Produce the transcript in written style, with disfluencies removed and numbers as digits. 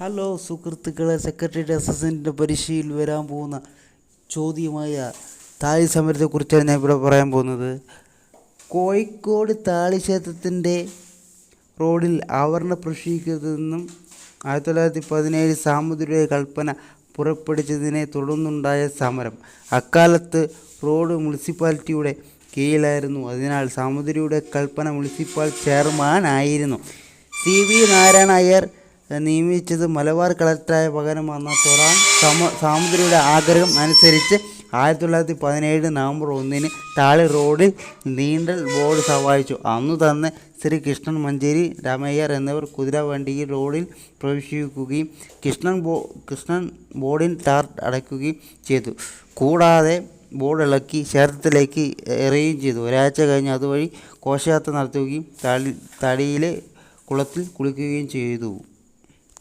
Hello സുഹൃത്തുക്കളെ, secretariat അസിസ്റ്റൻറ്റിൻ്റെ പരീക്ഷയിൽ വരാൻ പോകുന്ന ചോദ്യമായ താലി സമരത്തെക്കുറിച്ചാണ് ഞാൻ ഇവിടെ പറയാൻ പോകുന്നത്. കോഴിക്കോട് താളി ക്ഷേത്രത്തിൻ്റെ റോഡിൽ ആവരണ പ്രവേശിക്കുന്നതെന്നും 1917 സാമൂതിരിയുടെ കൽപ്പന പുറപ്പെടുവിച്ചതിനെ തുടർന്നുണ്ടായ സമരം. അക്കാലത്ത് റോഡ് മുനിസിപ്പാലിറ്റിയുടെ കീഴിലായിരുന്നു. അതിനാൽ സാമൂതിരിയുടെ കൽപ്പന മുനിസിപ്പൽ ചെയർമാൻ ആയിരുന്നു CV നാരായണ അയ്യർ നിയമിച്ചത് മലബാർ കളക്ടറായ പകരം വന്ന തൊറാൻ സാമൂതിരിയുടെ ആഗ്രഹം അനുസരിച്ച് 1917 നവംബർ 1 താളി റോഡിൽ നീണ്ടൽ ബോർഡ് സ്ഥാപിച്ചു. അന്നു തന്നെ ശ്രീ കൃഷ്ണൻ മഞ്ചേരി, രാമയ്യർ എന്നിവർ കുതിരവണ്ടിയിൽ റോഡിൽ പ്രവേശിക്കുകയും കൃഷ്ണൻ ബോർഡിൽ ടാർ അടയ്ക്കുകയും ചെയ്തു. കൂടാതെ ബോർഡ് ഇളക്കി ക്ഷേത്രത്തിലേക്ക് എറിയുകയും ചെയ്തു. ഒരാഴ്ച കഴിഞ്ഞ് അതുവഴി ഘോഷയാത്ര നടത്തുകയും താളിയിലെ കുളത്തിൽ കുളിക്കുകയും ചെയ്തു.